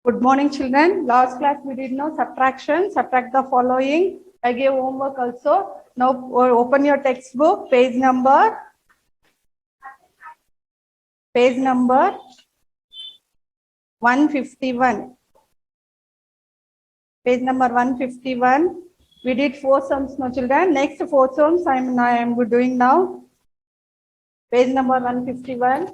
Good morning, children. Last class we did no subtraction. Subtract the following. I gave homework also. Now open your textbook, page number 151. Page number 151. We did 4 sums, no children. Next 4 sums I am doing now. Page number 151.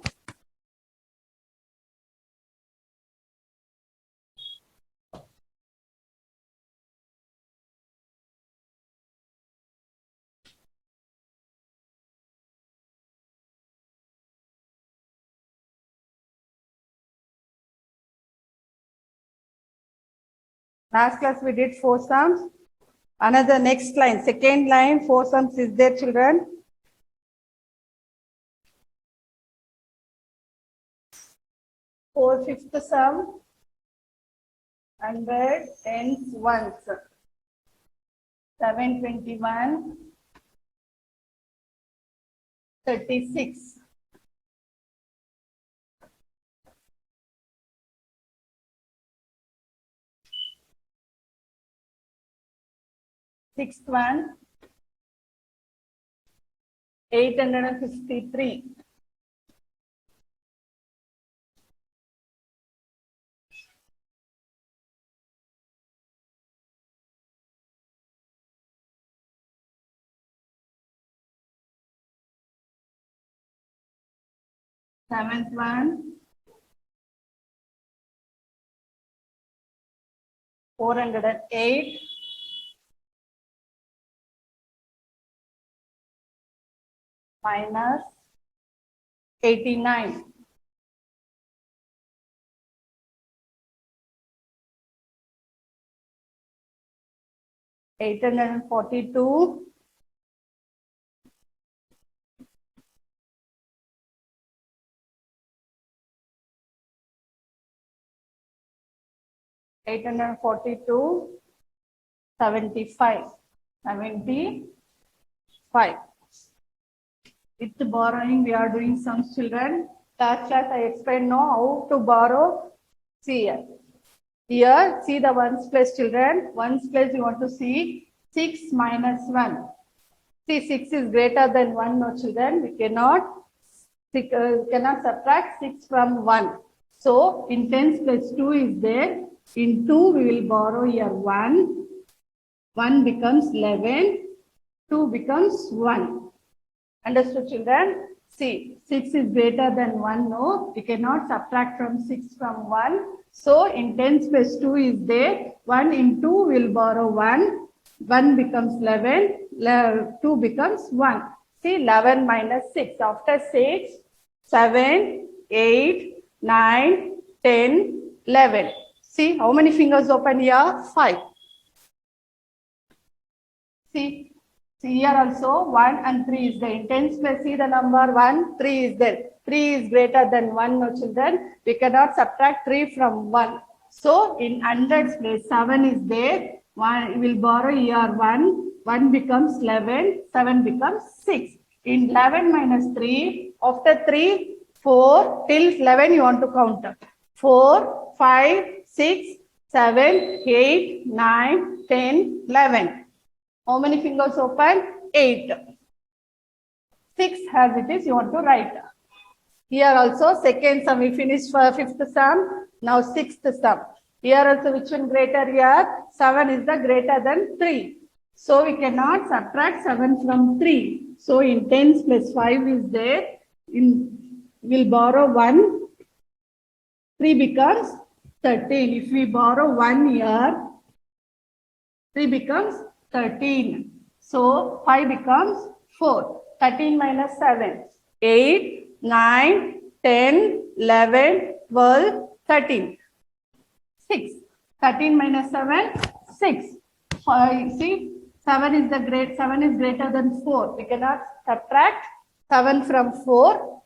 Last class we did 4 sums. Another next line, second line, 4 sums is there, children. 4 fifth sum. 100 tens ones. 721. 36. Sixth one, 853. Seventh one, 408. Minus 89. $842. $842. 75. 75. With borrowing, we are doing some children. Last class I explained now how to borrow. See here. Here, see the ones place, children. Ones place you want to see 6 minus 1. See, 6 is greater than 1, no children. We cannot subtract 6 from 1. So, in tens place 2 is there. In 2, we will borrow here 1. 1 becomes 11. 2 becomes 1. Understood, children? See, 6 is greater than 1, no. We cannot subtract from 6 from 1. So, in tens place 2 is there. 1 in 2 will borrow 1. 1 becomes 11. 2 becomes 1. See, 11 minus 6. After 6, 7, 8, 9, 10, 11. See, how many fingers open here? 5. See, here also 1 and 3 is there. In tens place, see the number 1, 3 is there. 3 is greater than 1, no children. We cannot subtract 3 from 1. So, in hundreds place, 7 is there. 1 will borrow here 1. 1 becomes 11. 7 becomes 6. In 11 minus 3, after 3, 4, till 11 you want to count. 4, 5, 6, 7, 8, 9, 10, 11. How many fingers open? 8. 6 as it is, you want to write. Here also, second sum, we finished for fifth sum. Now, sixth sum. Here also, which one greater here? 7 is the greater than 3. So, we cannot subtract 7 from 3. So, in tens plus 5 is there. We'll borrow 1. 3 becomes 13. If we borrow 1 here, 3 becomes 13. So, 5 becomes 4. 13 minus 7. 8, 9, 10, 11, 12, 13. 6. 13 minus 7, 6. See, 7 is greater than 4. We cannot subtract 7 from 4.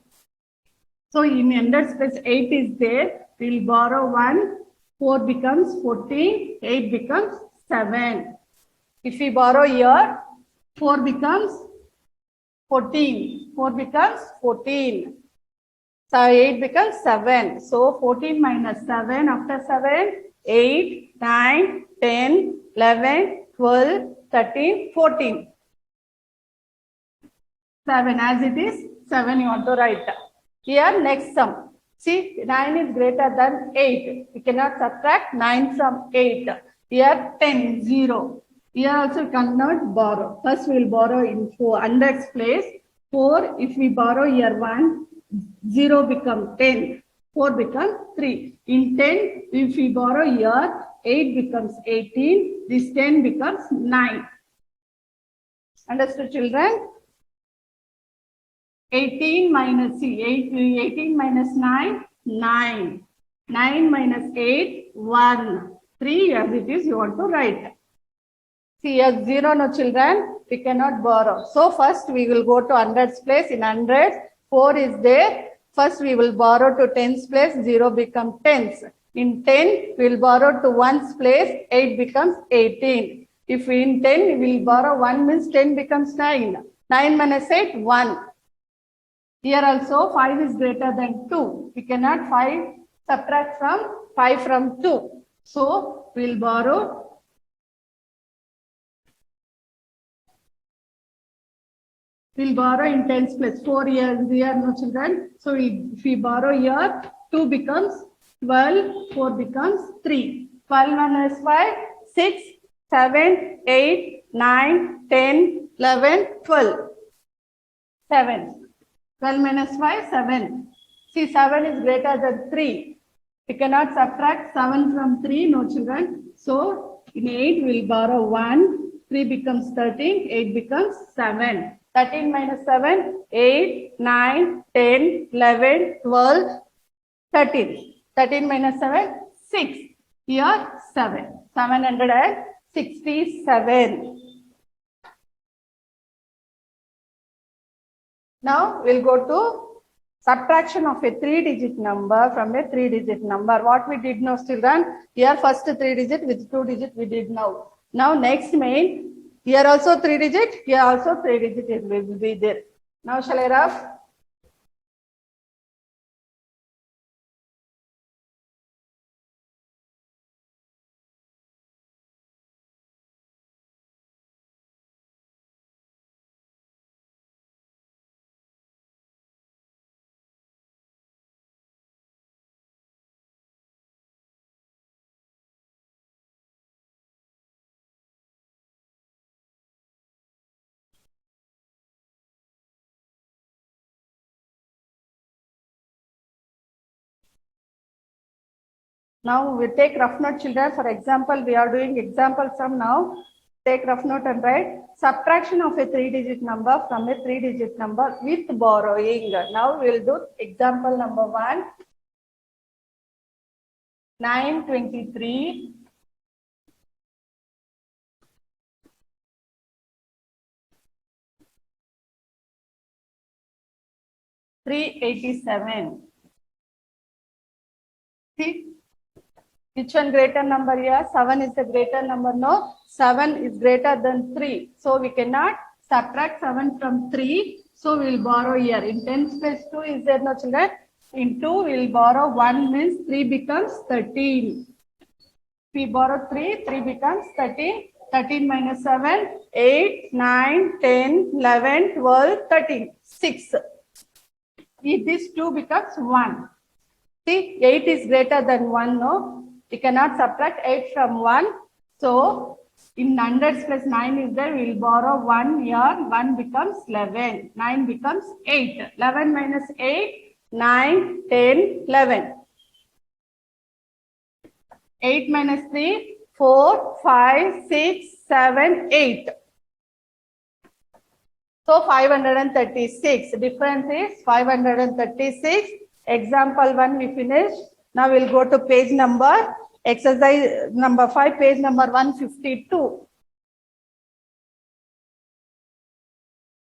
So, in hundreds place 8 is there. We will borrow 1. 4 becomes 14. 8 becomes 7. If we borrow here, 4 becomes 14. 4 becomes 14. So 8 becomes 7. So 14 minus 7 after 7, 8, 9, 10, 11, 12, 13, 14. 7 as it is, 7 you want to write. Here next sum. See, 9 is greater than 8. We cannot subtract 9 from 8. Here 10, 0. Here also we cannot borrow. First we will borrow in 400's place. 4, if we borrow here 1, 0 become 10. 4 becomes 3. In 10, if we borrow here, 8 becomes 18. This 10 becomes 9. Understood, children? 18 minus 18 minus 9, 9. 9 minus 8, 1. 3 as it is, you want to write. See, as 0, no children, we cannot borrow. So first we will go to hundreds place. In hundreds, 4 is there. First we will borrow to tens place, 0 becomes tens. In 10, we will borrow to ones place, 8 becomes 18. If in 10, we will borrow 1 means 10 becomes 9. 9 minus 8, 1. Here also 5 is greater than 2. We cannot subtract from 5 from 2. So we will borrow in tens place. 4 here, no children. So if we borrow here, 2 becomes 12, 4 becomes 3. 12 minus 5, 6, 7, 8, 9, 10, 11, 12. 7. 12 minus 5, 7. See, 7 is greater than 3. We cannot subtract 7 from 3, no children. So, in 8, we will borrow 1. 3 becomes 13, 8 becomes 7. 13 minus 7, 8, 9, 10, 11, 12, 13. 13 minus 7, 6. Here, 7. 767. Now, we'll go to subtraction of a 3-digit number from a 3-digit number. What we did now, children? Here, first 3-digit with 2-digit we did now. Now, next main. Here also 3-digit. Here also 3-digit will be there. Now, shall I rough? Now we take rough note, children. For example, we are doing example sum now. Take rough note and write subtraction of a 3-digit number from a 3-digit number with borrowing. Now we will do example number 1. 923. 387. See? Which one greater number here? 7 is the greater number. No, 7 is greater than 3. So we cannot subtract 7 from 3. So we will borrow here. In 10 space 2 is there, no children? In 2 we will borrow 1 means 3 becomes 13. If we borrow 3, 3 becomes 13. 13 minus 7, 8, 9, 10, 11, 12, 13, 6. If this 2 becomes 1. See, 8 is greater than 1, no? We cannot subtract 8 from 1. So, in hundreds plus 9 is there, we will borrow 1 here. 1 becomes 11. 9 becomes 8. 11 minus 8, 9, 10, 11. 8 minus 3, 4, 5, 6, 7, 8. So, 536. Difference is 536. Example 1 we finished. Now we'll go to page number, exercise number 5, page number 152.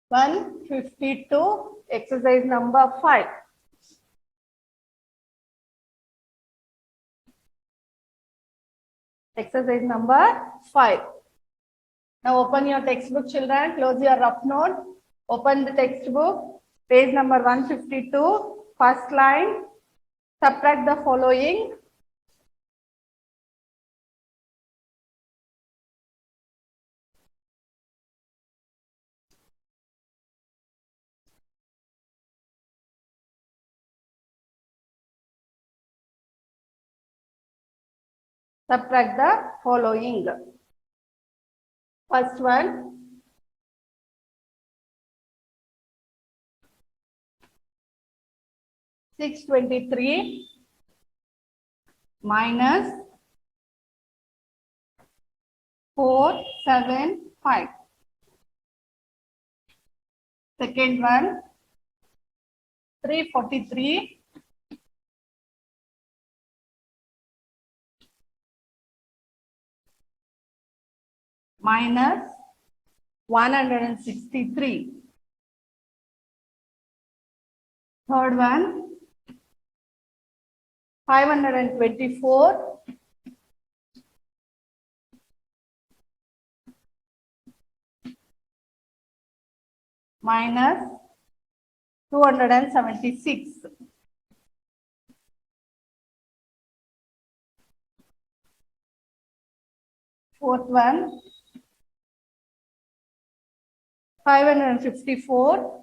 152, exercise number 5. Exercise number 5. Now open your textbook, children. Close your rough note. Open the textbook. Page number 152. First line, subtract the following. Subtract the following. First one, 623 minus 475. Second one, 343 minus 163. Third one, 524 minus 276. Fourth one, 554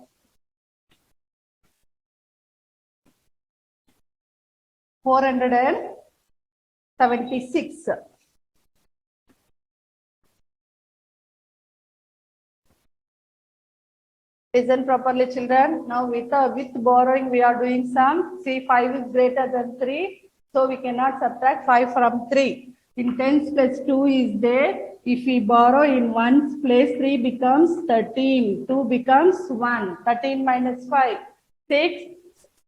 476. Listen properly, children. Now with borrowing, we are doing sum. See, 5 is greater than 3. So we cannot subtract 5 from 3. In tens plus 2 is there. If we borrow in 1's place, 3 becomes 13. 2 becomes 1. 13 minus 5. 6.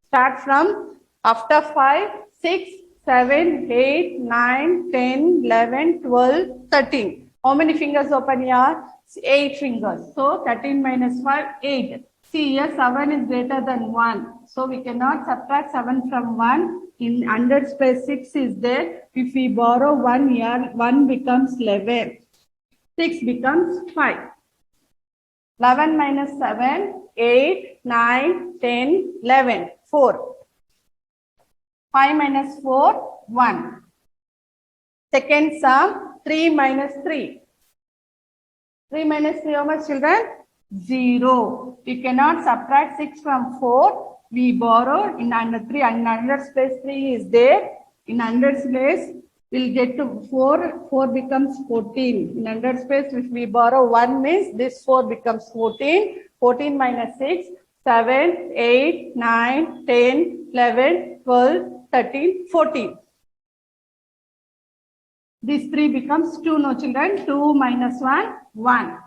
Start from after 5. 6, 7, 8, 9, 10, 11, 12, 13. How many fingers open here? 8 fingers. So 13 minus 5, 8. See here 7 is greater than 1. So we cannot subtract 7 from 1. In hundreds place 6 is there. If we borrow 1 here, 1 becomes 11. 6 becomes 5. 11 minus 7, 8, 9, 10, 11, 4. 5 minus 4, 1. Second sum, 3 minus 3. 3 minus 3, how much, children? 0. We cannot subtract 6 from 4. We borrow in under 3. In hundreds place 3 is there. In hundreds place, we'll get to 4. 4 becomes 14. In hundreds place, if we borrow 1 means this 4 becomes 14. 14 minus 6, 7, 8, 9, 10, 11, 12, 13, 14. This 3 becomes 2, no children. 2 minus 1, 1.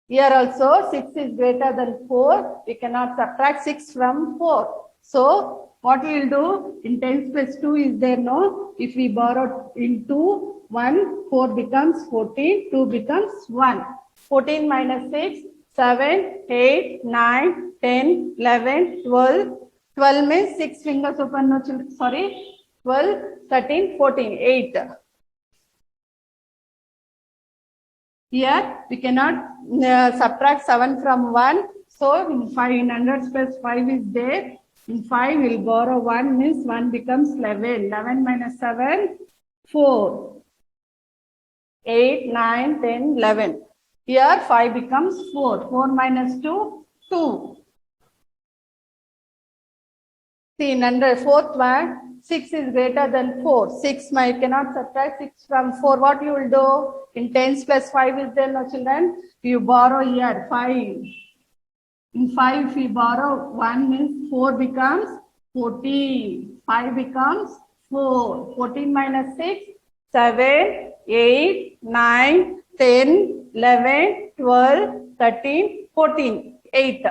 Here also 6 is greater than 4. We cannot subtract 6 from 4. So what we will do? In tens plus 2 is there, no? If we borrow in 2, 1, 4 becomes 14. 2 becomes 1. 14 minus 6, 7, 8, 9, 10, 11, 12. 12 means 6 fingers open, no children. Sorry. 12, 13, 14, 8. Here we cannot subtract 7 from 1. So in 5, in hundreds plus 5 is there. In 5 we'll borrow 1 means 1 becomes 11. 11 minus 7, 4. 8, 9, 10, 11. Here 5 becomes 4. 4 minus 2, 2. See in under fourth one, 6 is greater than 4. 6, I cannot subtract 6 from 4. What you will do? In tens plus 5 is there, no children? You borrow here 5. In 5, if we borrow 1 means 4 becomes 14. 5 becomes 4. 14 minus 6, 7, 8, 9, 10, 11, 12, 13, 14. 8.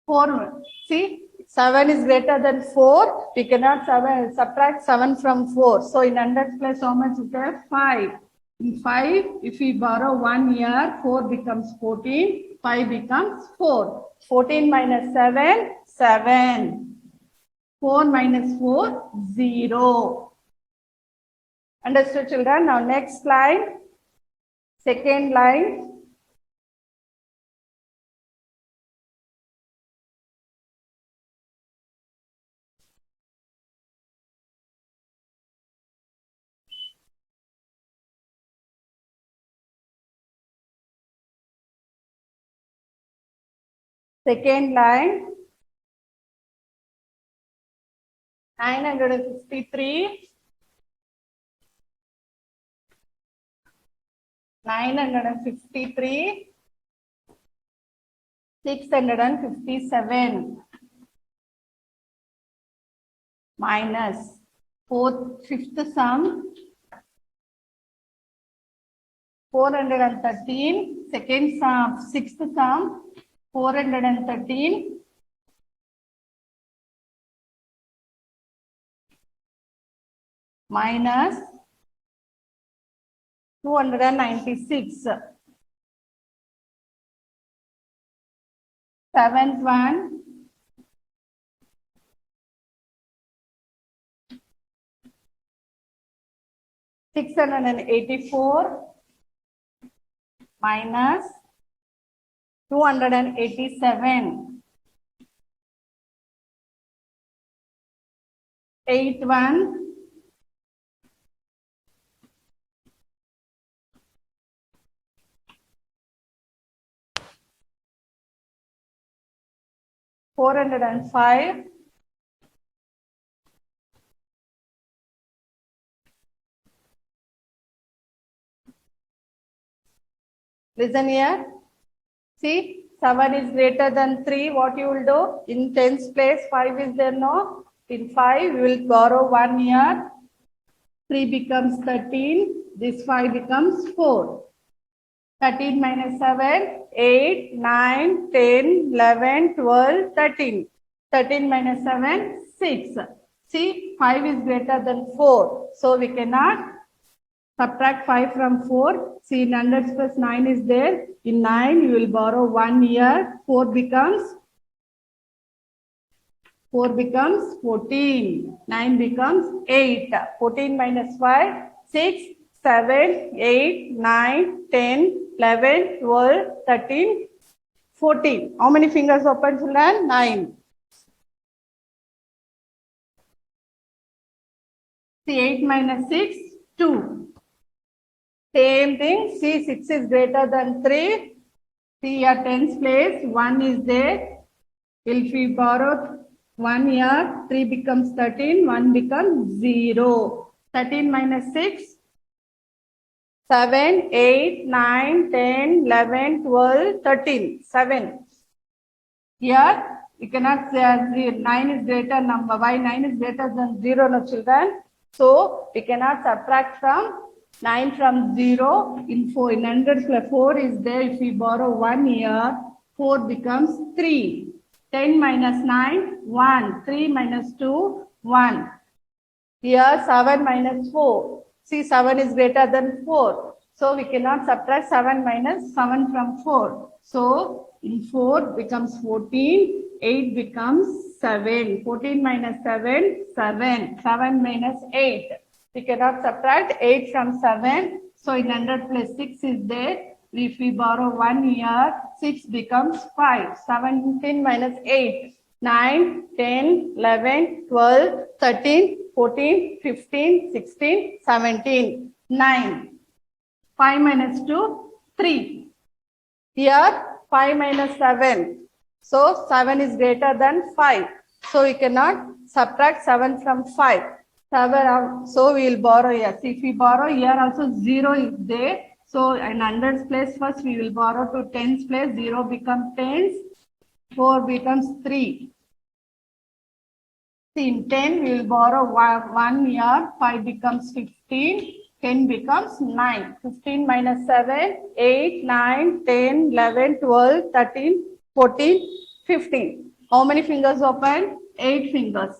4. See? 7 is greater than 4. We cannot subtract 7 from 4. So in hundreds place, how much is there? 5. In 5, if we borrow 1 here, 4 becomes 14. 5 becomes 4. 14 minus 7, 7. 4 minus 4, 0. Understood, children? Now next line. Second line. Second line, 953, 953, 657 minus fifth sum 413, second sum, sixth sum 413 minus 296. Seventh one, 684 minus 287. Eighth one, 405 listen here. See, 7 is greater than 3. What you will do? In tens place, 5 is there, no? In 5, we will borrow 1 here. 3 becomes 13. This 5 becomes 4. 13 minus 7, 8, 9, 10, 11, 12, 13. 13 minus 7, 6. See, 5 is greater than 4. So, we cannot subtract 5 from 4. See, in hundreds plus 9 is there. In 9, you will borrow 1 here. 4 becomes 14. 9 becomes 8. 14 minus 5, 6, 7, 8, 9, 10, 11, 12, 13, 14. How many fingers open, children? 9. See, 8 minus 6, 2. Same thing. See, 6 is greater than 3. See, at tens place, 1 is there. If we borrow 1 here, 3 becomes 13, 1 becomes 0. 13 minus 6, 7, 8, 9, 10, 11, 12, 13, 7. Here, we cannot say 9 is greater number. Why 9 is greater than 0, no children? So, we cannot subtract from 9 from 0. In 4, in hundreds, 4 is there. If we borrow 1 here, 4 becomes 3. 10 minus 9, 1. 3 minus 2, 1. Here 7 minus 4. See, 7 is greater than 4. So, we cannot subtract 7 minus 7 from 4. So, in 4 becomes 14. 8 becomes 7. 14 minus 7, 7. 7 minus 8. We cannot subtract 8 from 7. So, in 100 plus 6 is there. If we borrow 1 here, 6 becomes 5. 17 minus 8. 9, 10, 11, 12, 13, 14, 15, 16, 17, 9. 5 minus 2, 3. Here, 5 minus 7. So, 7 is greater than 5. So, we cannot subtract 7 from 5. 7, so we will borrow here. See, if we borrow here also 0 is there. So, in hundreds place first we will borrow to tens place. 0 becomes tens. 4 becomes 3. See, in 10 we will borrow 1 here. 5 becomes 15. 10 becomes 9. 15 minus 7, 8, 9, 10, 11, 12, 13, 14, 15. How many fingers open? 8 fingers.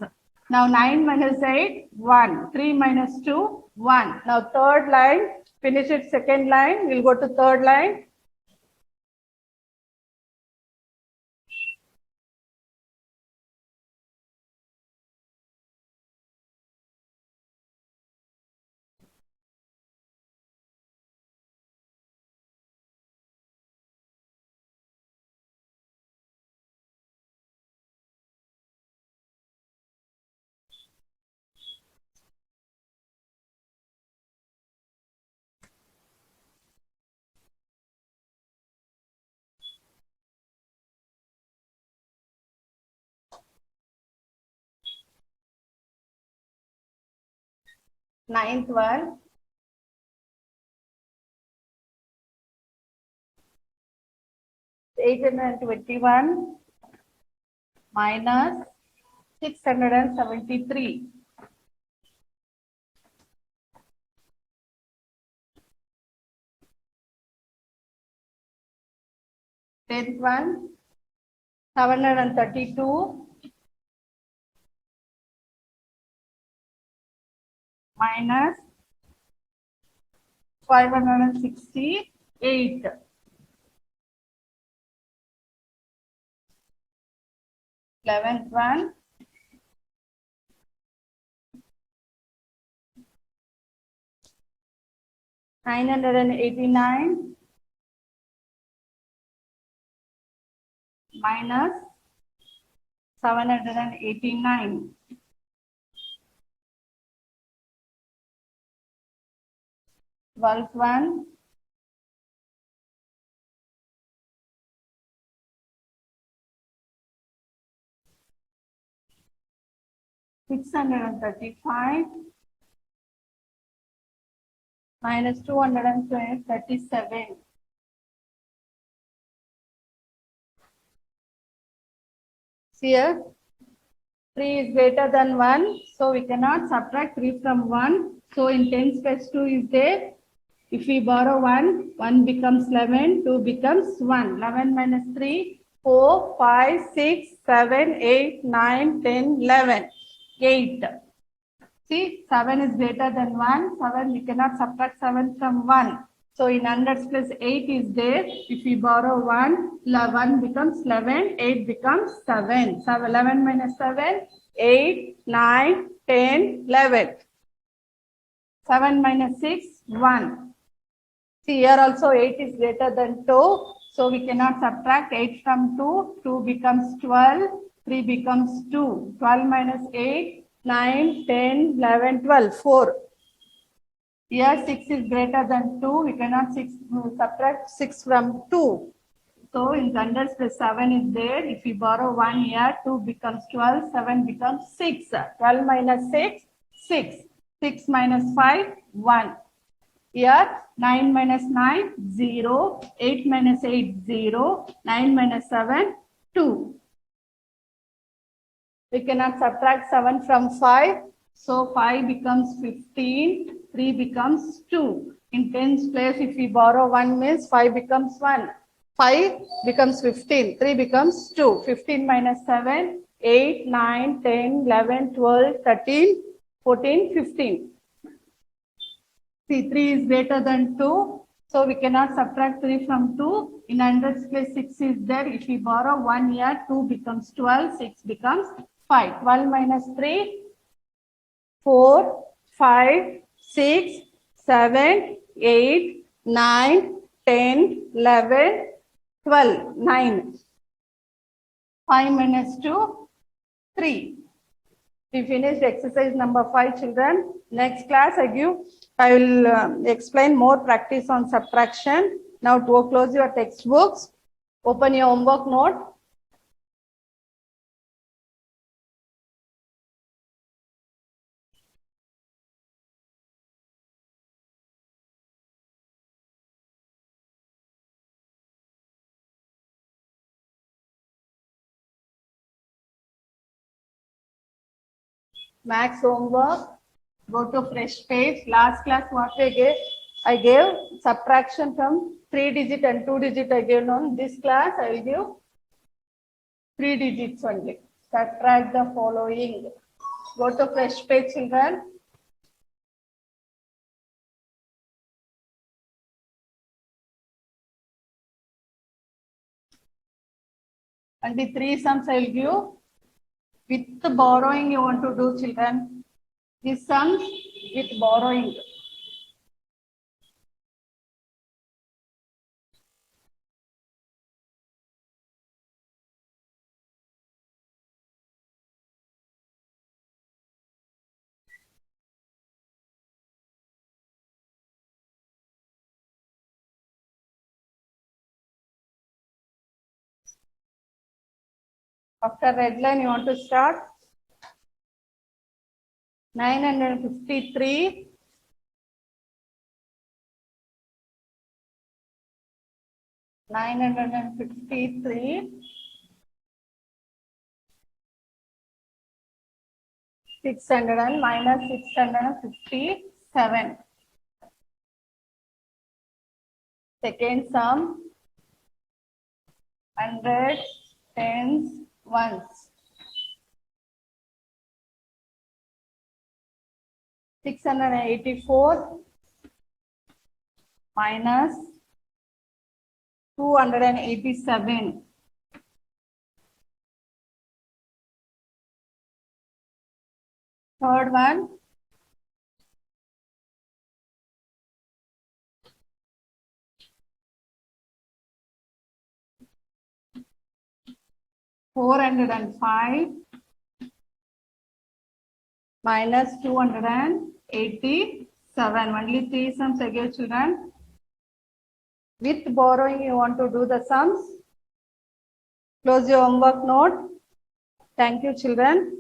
Now 9 minus 8, 1. 3 minus 2, 1. Now third line, finish it second line. We'll go to third line. Ninth one. $821 minus 673. Tenth one, 732 minus 568. 11th one, 989 minus 789. 12th one, 635 minus 237. See here, 3 is greater than 1, so we cannot subtract 3 from 1. So in tens plus 2 is there. If we borrow 1, 1 becomes 11, 2 becomes 1. 11 minus 3, 4, 5, 6, 7, 8, 9, 10, 11. 8. See, 7 is greater than 1. 7, we cannot subtract 7 from 1. So in hundreds plus 8 is there. If we borrow 1, 1 becomes 11, 8 becomes 7. So 11 minus 7, 8, 9, 10, 11. 7 minus 6, 1. See, here also 8 is greater than 2. So we cannot subtract 8 from 2. 2 becomes 12. 3 becomes 2. 12 minus 8, 9, 10, 11, 12. 4. Here 6 is greater than 2. We cannot subtract 6 from 2. So in hundreds plus 7 is there. If we borrow 1 here, 2 becomes 12. 7 becomes 6. 12 minus 6, 6. 6 minus 5, 1. Here 9 minus 9, 0. 8 minus 8, 0. 9 minus 7, 2. We cannot subtract 7 from 5. So 5 becomes 15. 3 becomes 2. In tens place, if we borrow 1 means 5 becomes 1. 5 becomes 15. 3 becomes 2. 15 minus 7, 8, 9, 10, 11, 12, 13, 14, 15. See, 3 is greater than 2. So we cannot subtract 3 from 2. In hundreds place 6 is there. If we borrow 1 here, 2 becomes 12. 6 becomes 5. 12 minus 3, 4, 5, 6, 7, 8, 9, 10, 11, 12, 9. 5 minus 2, 3. We finished exercise number 5, children. Next class I will explain more practice on subtraction. Now to close your textbooks. Open your homework note. Max homework. Go to fresh page. Last class what I gave subtraction from 3 digit and 2 digit I gave on. This class I will give 3 digits only. Subtract the following. Go to fresh page, children. And the 3 sums I will give. With the borrowing you want to do, children. The sums with borrowing. After red line, you want to start 953 953. 600 and minus 657. Second sum, 100, tens, ones. 684 minus 287. Third one, 405 minus 287. Only three sums again, children. With borrowing, you want to do the sums. Close your homework note. Thank you, children.